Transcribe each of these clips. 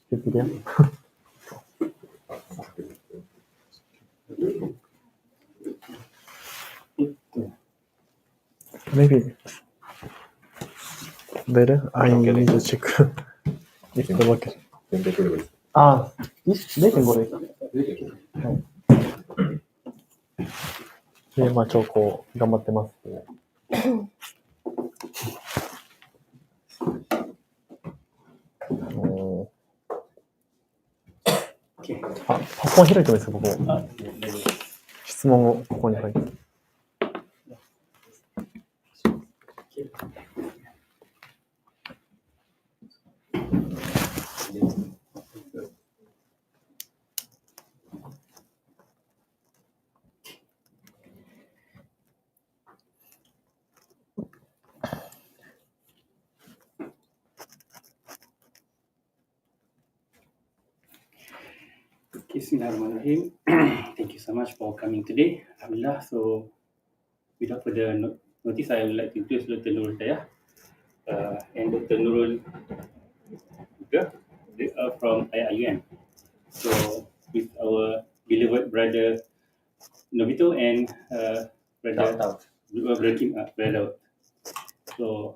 Gitu dia. Maybe better. I need to check if the work. あ、0.5です。はい。で、まあ、兆候頑張ってます。あ、パソコン開いてもいいですか、ここ。質問をここに書いて。Bismillahirrahmanirrahim. Thank you so much for coming today. Alhamdulillah. So, without further notice, I would like to introduce Dr. Nurrulhidayah and Dr. Nurrulhidayah. They are from IIUM. So, with our beloved brother Novito and brother Kim. So,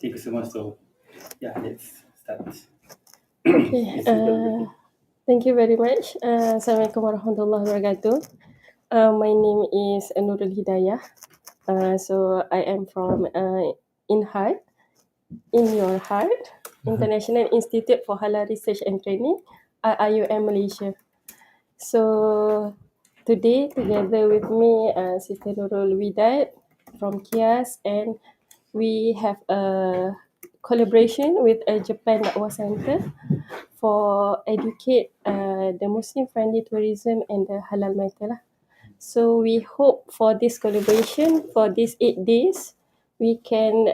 thank you so much. So, yeah, let's start. Okay, thank you very much. Assalamualaikum warahmatullahi wabarakatuh. My name is Nurrulhidayah. So I am from In Your Heart, International Institute for Halal Research and Training, IIUM Malaysia. So today, together with me, Sister Nurrulhidayah from KIAS, and we have a collaboration with a Japan Daawah Center for educate the Muslim-friendly tourism and the halal matter. So we hope for this collaboration for these 8 days, we can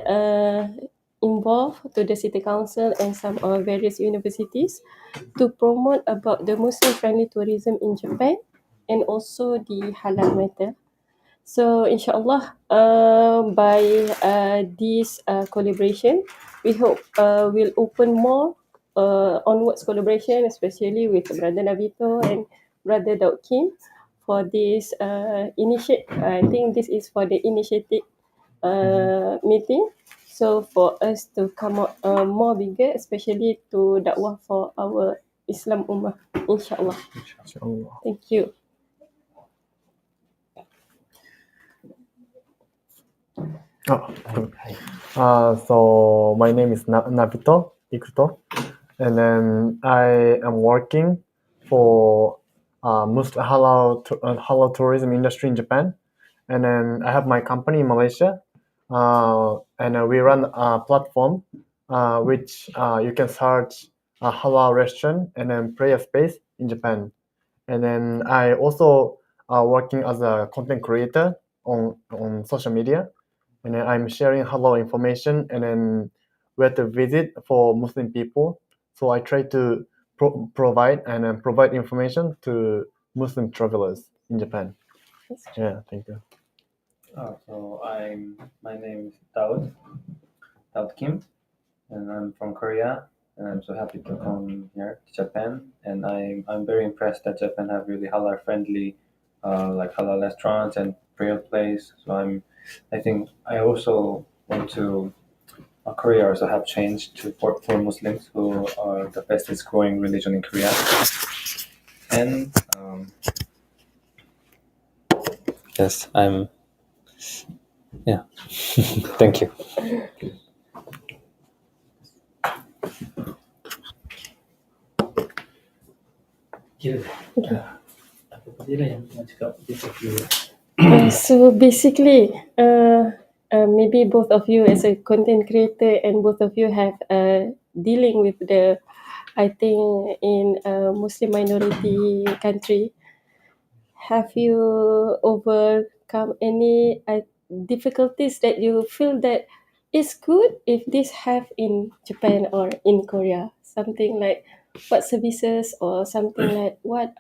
involve to the City Council and some various universities to promote about the Muslim-friendly tourism in Japan and also the halal matter. So inshallah, by this collaboration, we hope will open more onwards collaboration, especially with Brother Navito and Brother Daud Kim for this initiate. I think this is for the initiative meeting. So for us to come out more bigger, especially to dakwah for our Islam Ummah, inshallah. Thank you. So my name is Navito Ikuto, and then I am working for Muslim halal tourism industry in Japan, and then I have my company in Malaysia, and we run a platform which you can search a halal restaurant and then prayer space in Japan, and then I also working as a content creator on social media. And then I'm sharing halal information and then where to visit for Muslim people. So I try to provide information to Muslim travelers in Japan. Yeah, thank you. So my name is Daud Kim, and I'm from Korea, and I'm so happy to come here to Japan. And I'm very impressed that Japan have really halal friendly, like halal restaurants and prayer place. So I think I also want to Korea also have changed to for Muslims who are the fastest growing religion in Korea. And yes, yeah. Thank you. So basically, maybe both of you as a content creator and both of you have dealing with the, I think in a Muslim minority country, have you overcome any difficulties that you feel that it's good if this have in Japan or in Korea? Something like what services or something like what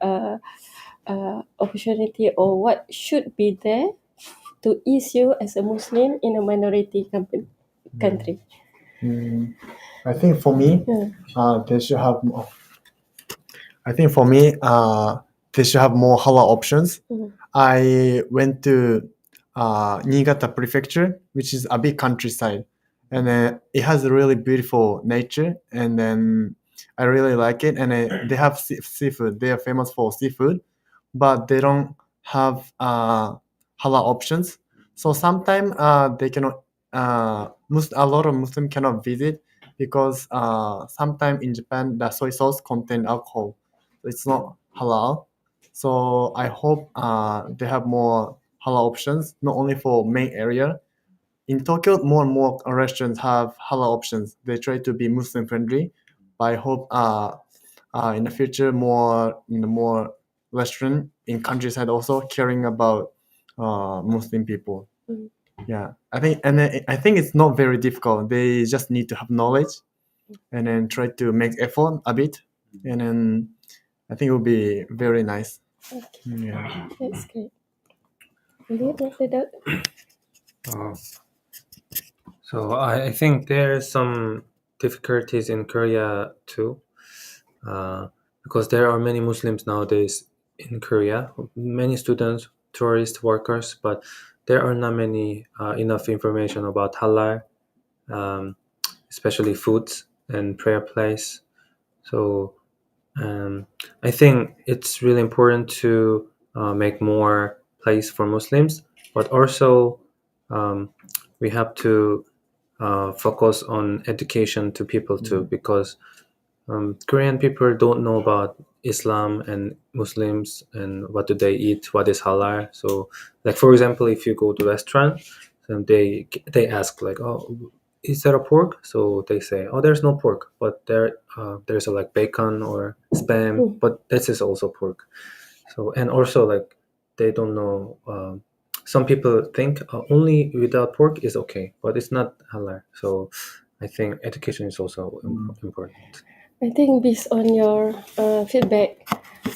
opportunity or what should be there to ease you as a Muslim in a minority country? I think for me, they should have more. I think for me, they should have more halal options. I went to Niigata Prefecture, which is a big countryside, and it has a really beautiful nature, and then I really like it. And they have seafood. They are famous for seafood, but they don't have halal options. So sometimes they cannot. A lot of Muslims cannot visit because sometimes in Japan the soy sauce contain alcohol. It's not halal. So I hope they have more halal options, not only for main area. In Tokyo, more and more restaurants have halal options. They try to be Muslim friendly. But I hope in the future more restaurant in countryside also caring about Muslim people. Yeah, I think it's not very difficult. They just need to have knowledge and then try to make effort a bit, and then I think it will be very nice. Yeah. That's great. Really, So I think there's some difficulties in Korea too, because there are many Muslims nowadays in Korea, many students, tourist workers, but there are not many enough information about halal, especially foods and prayer place. So I think it's really important to make more place for Muslims, but also we have to focus on education to people too, because Korean people don't know about Islam and Muslims and what do they eat, what is halal. So, like for example, if you go to a restaurant, and they ask like, oh, is there a pork? So they say, oh, there's no pork, but there's a like bacon or spam, but this is also pork. So and also like they don't know. Some people think only without pork is okay, but it's not halal. So I think education is also important. I think based on your feedback,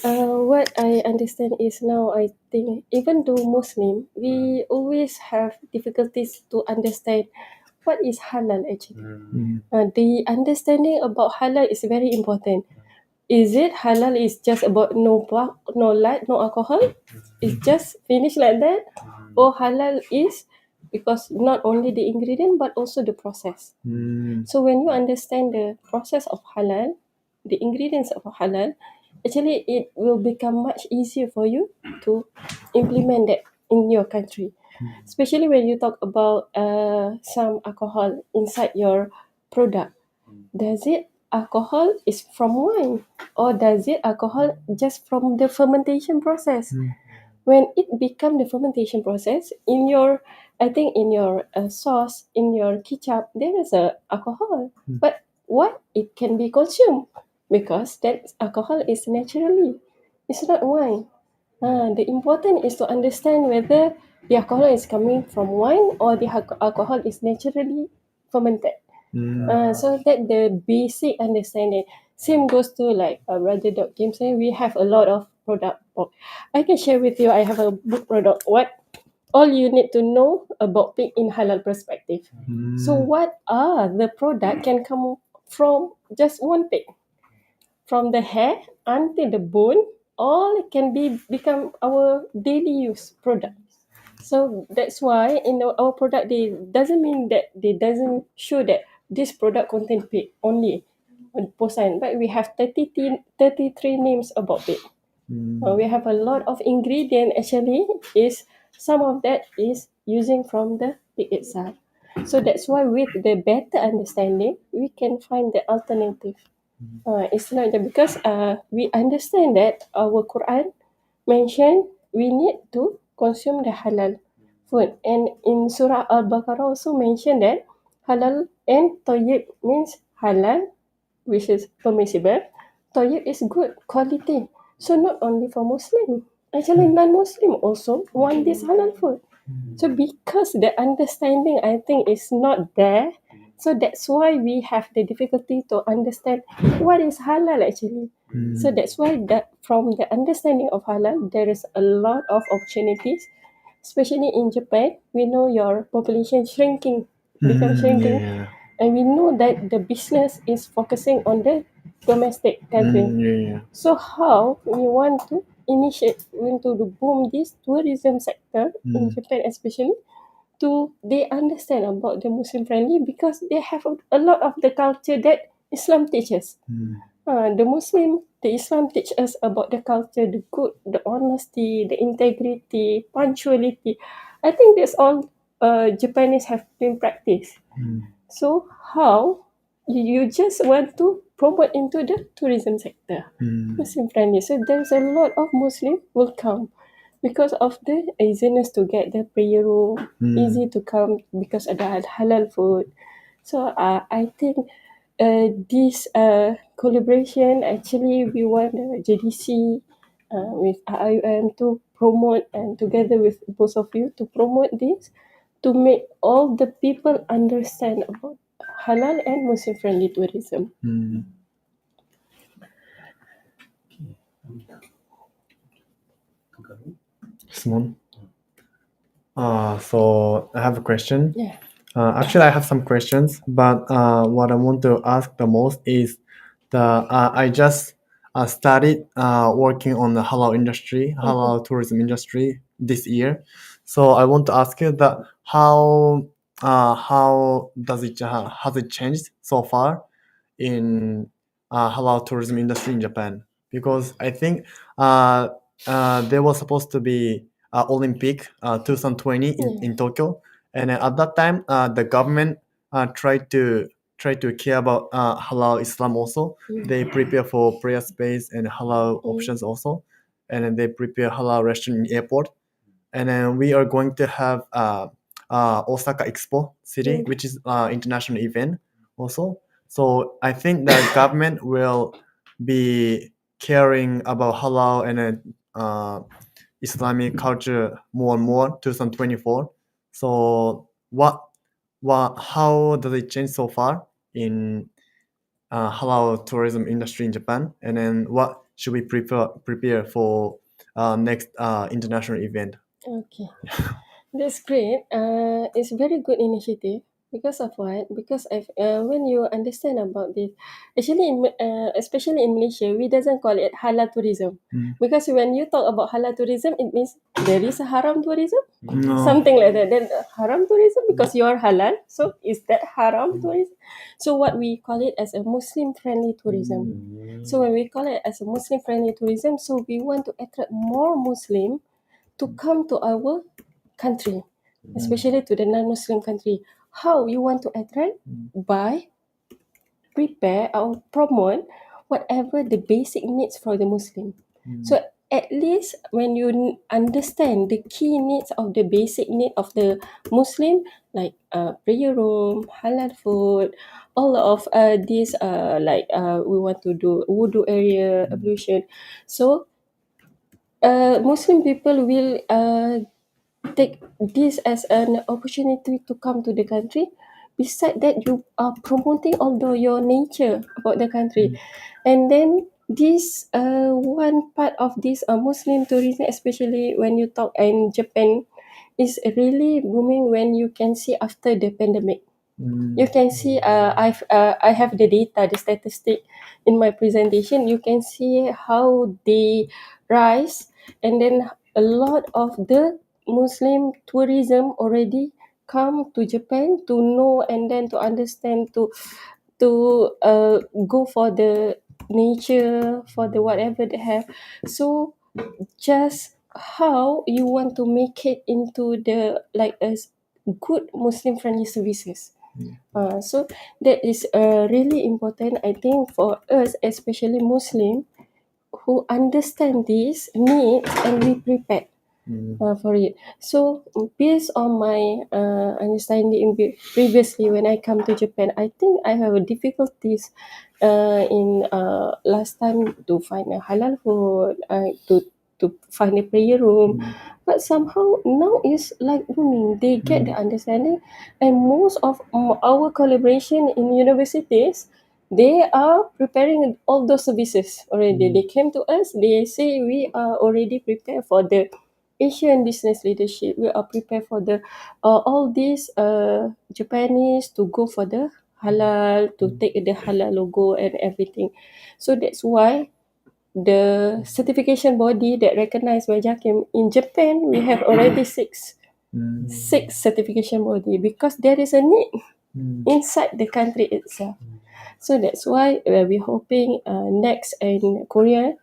what I understand is now I think even though Muslim, we always have difficulties to understand what is halal actually. The understanding about halal is very important. Is it halal is just about no pork, no lard, no alcohol? It's just finished like that? Or halal is because not only the ingredient but also the process. So when you understand the process of halal, the ingredients of halal, actually it will become much easier for you to implement that in your country. Especially when you talk about some alcohol inside your product. Does it alcohol is from wine or does it alcohol just from the fermentation process? When it become the fermentation process in your, I think in your sauce, in your ketchup, there is a alcohol. But what it can be consumed because that alcohol is naturally, it's not wine. The important is to understand whether the alcohol is coming from wine or the alcohol is naturally fermented. So that the basic understanding. Same goes to like Brother Dr. Kim saying we have a lot of product. I can share with you. I have a book product. What all you need to know about pig in halal perspective. So what are the product can come from just one pig, from the hair until the bone. All can become our daily use product. So that's why in our product, they doesn't mean that they doesn't show that this product contain pig only, percent, but we have 33 names about pig. We have a lot of ingredient actually is some of that is using from the pig itself. So that's why with the better understanding, we can find the alternative. It's not just because we understand that our Quran mentioned we need to consume the halal food. And in Surah Al-Baqarah also mentioned that halal and tayyib means halal, which is permissible. Tayyib is good quality. So not only for Muslim, actually non-Muslim also want this halal food. So because the understanding I think is not there, so that's why we have the difficulty to understand what is halal actually. So that's why that from the understanding of halal, there is a lot of opportunities, especially in Japan. We know your population shrinking, become shrinking. and we know that the business is focusing on the domestic country. Yeah. So how we want to initiate, want to boom this tourism sector in Japan especially, to they understand about the Muslim friendly, because they have a lot of the culture that Islam teaches. The Islam teach us about the culture, the good, the honesty, the integrity, punctuality. I think that's all Japanese have been practiced. So how you just want to promote into the tourism sector, Muslim friendly. So there's a lot of Muslim will come because of the easiness to get the prayer room, easy to come because of the halal food. So I think this collaboration, actually we want the JDC with IUM to promote, and together with both of you to promote this, to make all the people understand about halal and Muslim friendly tourism. Simon. So I have a question. Yeah. Actually, I have some questions, but what I want to ask the most is I just started working on the halal industry, halal tourism industry this year. So I want to ask you that how does it has it changed so far in halal tourism industry in Japan? Because I think there was supposed to be Olympic 2020 in Tokyo, and at that time the government tried to care about halal Islam also. They prepare for prayer space and halal options also, and then they prepare halal restaurant in airport. And then we are going to have Osaka Expo City, which is international event also. So I think the government will be caring about halal and Islamic culture more and more 2024. So how does it change so far in halal tourism industry in Japan? And then what should we prepare for next international event? Okay, that's great. It's a very good initiative. Because of what? Because when you understand about this, actually, especially in Malaysia, we doesn't call it halal tourism. Because when you talk about halal tourism, it means there is a haram tourism, something like that. Then haram tourism because you are halal, so is that haram tourism? So what we call it as a Muslim friendly tourism. So when we call it as a Muslim friendly tourism, so we want to attract more Muslim to come to our country, especially to the non-Muslim country. How you want to attract? By prepare or promote whatever the basic needs for the Muslim. So at least when you understand the key needs of the basic need of the Muslim, like prayer room, halal food, all of these we want to do wudu area, ablution. So Muslim people will take this as an opportunity to come to the country. Besides that, you are promoting although your nature about the country, and then this one part of this Muslim tourism, especially when you talk in Japan, is really booming. When you can see after the pandemic, you can see I have the data, the statistic in my presentation. You can see how they rise, and then a lot of the Muslim tourism already come to Japan to know and then to understand, to go for the nature, for the whatever they have. So just how you want to make it into the like a good Muslim friendly services. So that is really important, I think, for us, especially Muslim, who understand this need and we prepare for it. So based on my understanding previously when I come to Japan, I think I have difficulties in last time to find a halal food, to find a prayer room. But somehow now it's like booming. They get the understanding, and most of our collaboration in universities, they are preparing all those services already. They came to us. They say we are already prepared for the Asian business leadership. We are prepared for the all these Japanese to go for the halal, to take the halal logo and everything. So that's why the certification body that recognized by JAKIM in Japan, we have already six certification body, because there is a need inside the country itself. So that's why we're hoping next in Korea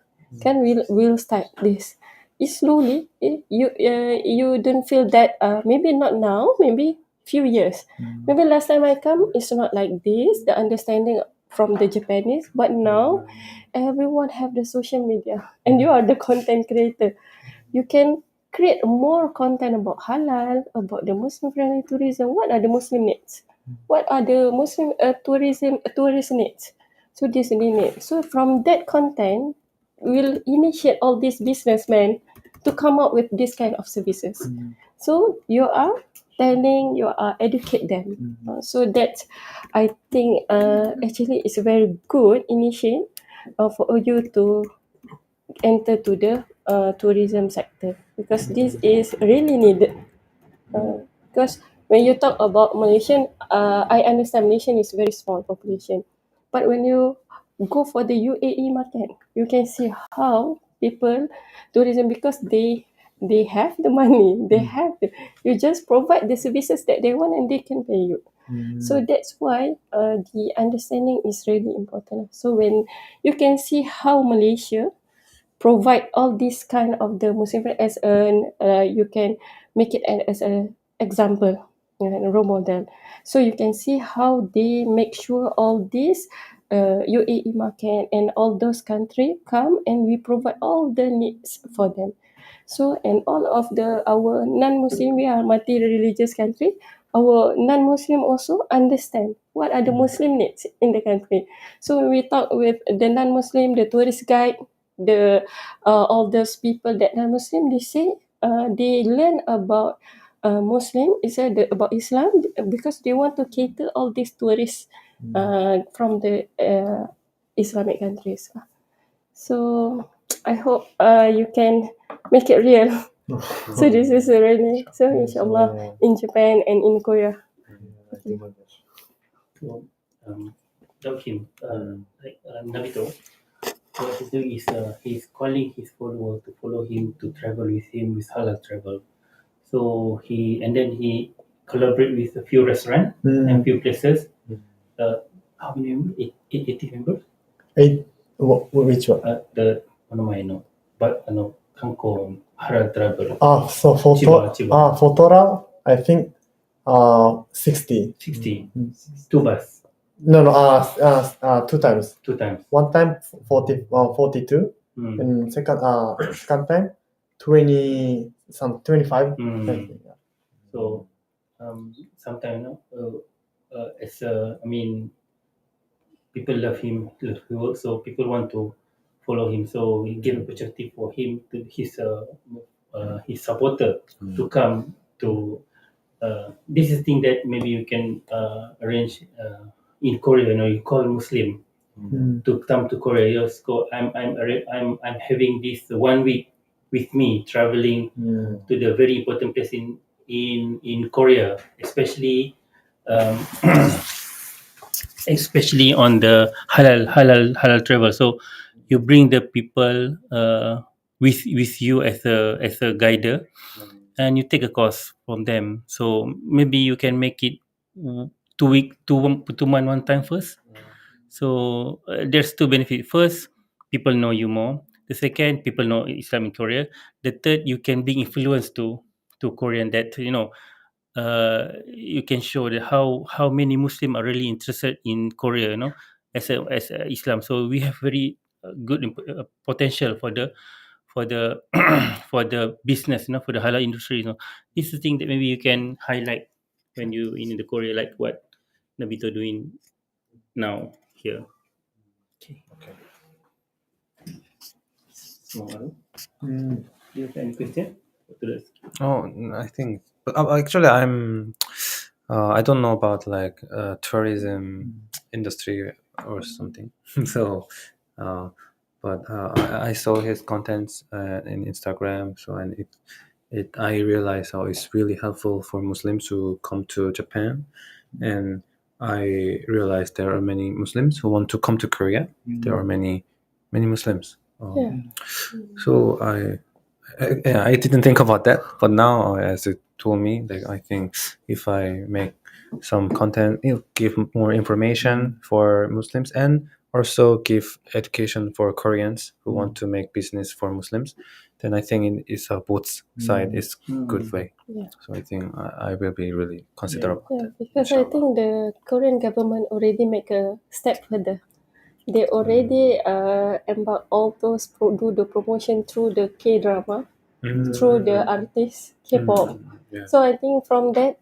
we'll start this. It's slowly. You don't feel that maybe not now, maybe few years. Maybe last time I come, it's not like this. The understanding from the Japanese, but now everyone have the social media, and you are the content creator. You can create more content about halal, about the Muslim friendly tourism. What are the Muslim needs? What are the Muslim tourist needs? So this is the need. So from that content, we'll initiate all these businessmen to come up with this kind of services. So you are educate them. So that I think actually it's a very good initiative for you to enter to the tourism sector, because this is really needed. Because when you talk about Malaysian, I understand Malaysian is very small population, but when you go for the UAE market, you can see how people tourism, because they have the money, you just provide the services that they want and they can pay you. So that's why the understanding is really important. So when you can see how Malaysia provide all this kind of the Muslim friend as an you can make it as an example, a role model. So you can see how they make sure all this UAE market and all those countries come and we provide all the needs for them. So and all of our non-Muslim, we are multi-religious country. Our non-Muslim also understand what are the Muslim needs in the country. So when we talk with the non-Muslim, the tourist guide, the all those people that are Muslim, they say they learn about Muslim about Islam, because they want to cater all these tourists from the Islamic countries. So I hope you can make it real. So this is really so inshallah in Japan and in Korea. So, Kim, like Nabito, what he's doing is he's calling his follower to follow him, to travel with him with halal travel. So he collaborate with a few restaurants and few places. How many members? 80 members? Which one? The one of my but Kangkong halal travel. So Chiba. Fotora, I think 60. 60. 2 bus. No, two times. 2 times. One time 42, and second time 25. So sometimes people love him, so people want to follow him. So we give opportunity for him to his supporter to come to. This is thing that maybe you can arrange in Korea. You call Muslim to come to Korea. Just go. I'm having this 1 week with me traveling to the very important place in Korea, especially especially on the halal travel. So you bring the people with you as a guider, and you take a course from them. So maybe you can make it 2 month one time first. So there's two benefits. First, people know you more. The second, people know Islam in Korea. The third, you can bring influence to Korean, that you can show that how many Muslim are really interested in Korea, as a Islam. So we have very good potential for the for the business, for the halal industry. This is the thing that maybe you can highlight when you in the Korea, like what Nabito doing now here. Okay. Do you have any question? I think, but actually, I don't know about like tourism industry or something. So, but I saw his contents in Instagram. So, and I realized how it's really helpful for Muslims to come to Japan, and I realized there are many Muslims who want to come to Korea. There are many Muslims. So I didn't think about that, but now as it told me, like I think if I make some content, give more information for Muslims and also give education for Koreans who want to make business for Muslims, then I think it's a both side is good way. Yeah. So I think I will be really considerable. Yeah, because I think the Korean government already make a step further. They already embark all those do the promotion through the K-drama, through the artists, K-pop. Yeah. So I think from that,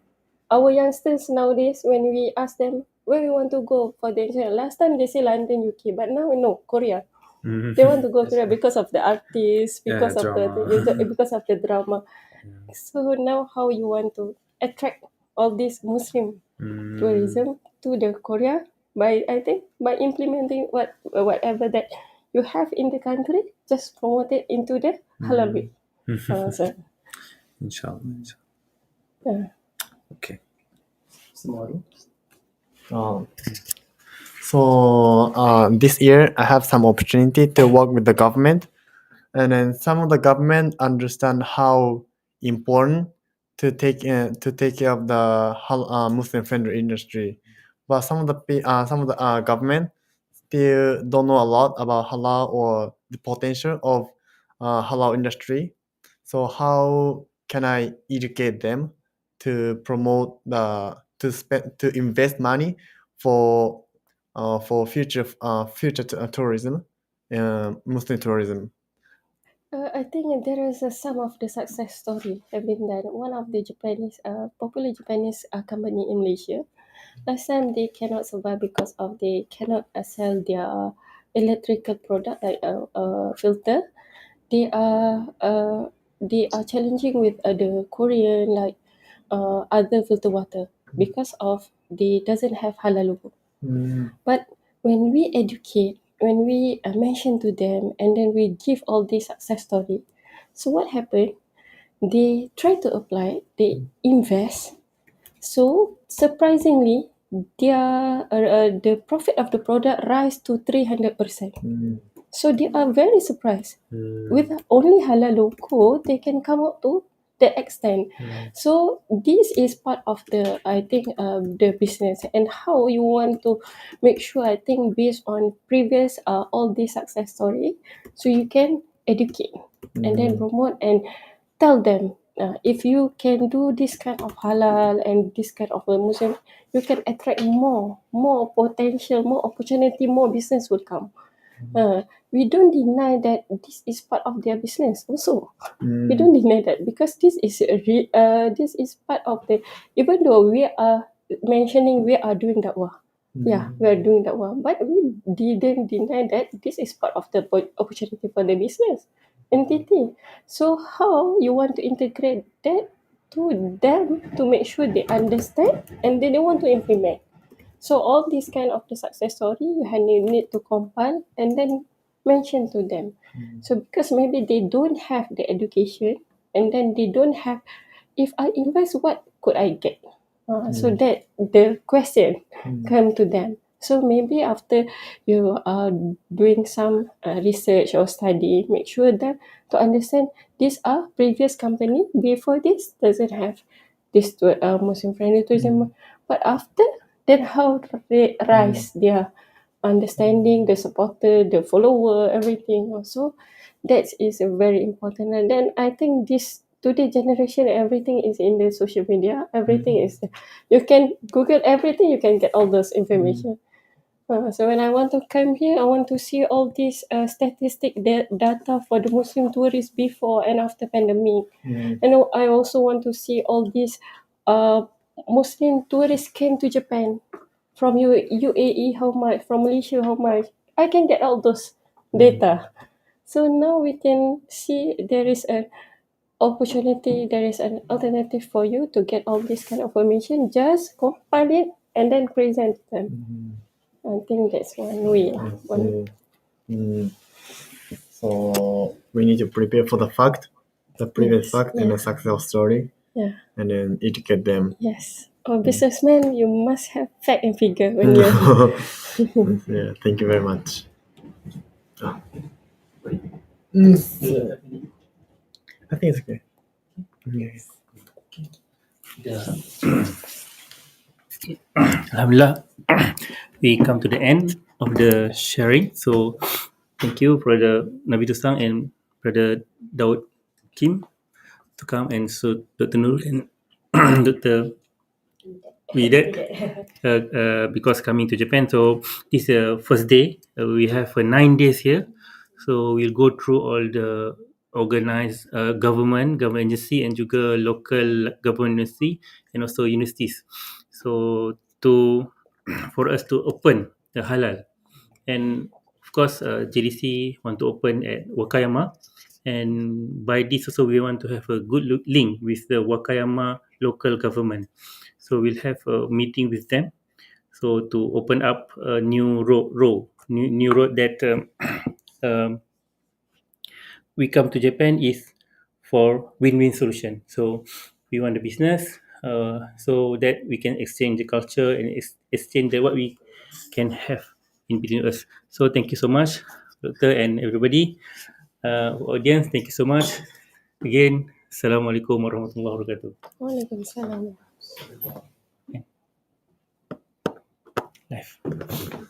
our youngsters nowadays, when we ask them where we want to go for the international, last time they say London, UK, but now no, Korea. They want to go Korea because of the artists, because of because of the drama. So now how you want to attract all this Muslim tourism to the Korea by implementing whatever that you have in the country, just promote it into the halal way. So, Inshallah. yeah. Okay. This year I have some opportunity to work with the government, and then some of the government understand how important to take care of the Muslim friendly industry, but some of the government still don't know a lot about halal or the potential of halal industry. So how can I educate them to promote to invest money for future tourism, Muslim tourism? I think there is some of the success story have been done. One of the popular Japanese company in Malaysia. Last time they cannot survive because of they cannot sell their electrical product like a filter. They are challenging with the Korean like other filter water because of they doesn't have halal logo. But when we educate, when we mention to them, and then we give all this success story, so what happened? They try to apply, they invest. So surprisingly, their the profit of the product rise to 300%. So they are very surprised. With only halal logo, they can come up to that extent. So this is part of the the business and how you want to make sure. I think based on previous all these success story, so you can educate and then promote and tell them. If you can do this kind of halal and this kind of a Muslim, you can attract more potential, more opportunity, more business will come. We don't deny that this is part of their business also. We don't deny that because this is part of the, even though we are mentioning we are doing da'wah. Yeah, we are doing da'wah, but we didn't deny that this is part of the opportunity for the business entity. So how you want to integrate that to them to make sure they understand and they want to implement. So all these kind of the success story you need to compile and then mention to them. So because maybe they don't have the education and then they don't have, if I invest, what could I get? So that the question come to them. So maybe after you are doing some research or study, make sure that to understand these are previous company before this doesn't have this Muslim friendly tourism, but after then how they rise their understanding, the supporter, the follower, everything also. That is very important. And then I think this today generation, everything is in the social media. Everything is there. You can Google everything. You can get all those information. So when I want to come here, I want to see all these statistic data for the Muslim tourists before and after pandemic. And I also want to see all these Muslim tourists came to Japan from UAE, how much, from Malaysia, how much. I can get all those data. So now we can see there is an opportunity, there is an alternative for you to get all this kind of information. Just compile it and then present them. I think that's one way. So we need to prepare for the fact, the previous Yes, fact, and the success story, Yeah. and then educate them. Yes. businessman, you must have fact and figure when you're Yeah, thank you very much. I think it's okay. Yes. Alhamdulillah, we come to the end of the sharing. So thank you, Brother Nabitul and Brother Daud Kim, to come, and so Dr. Nurul and Dr. Widat, because coming to Japan. So this first day, we have 9 days here. So we'll go through all the organized government agency, and juga local government agency, and also universities. So for us to open the halal, and of course JDC want to open at Wakayama, and by this also we want to have a good link with the Wakayama local government. So we'll have a meeting with them, so to open up a new new road that um, we come to Japan is for win-win solution. So we want the business, so that we can exchange the culture and exchange what we can have in between us. So thank you so much, Doctor, and everybody, audience. Thank you so much again. Assalamualaikum warahmatullahi wabarakatuh. Waalaikumsalam. Live.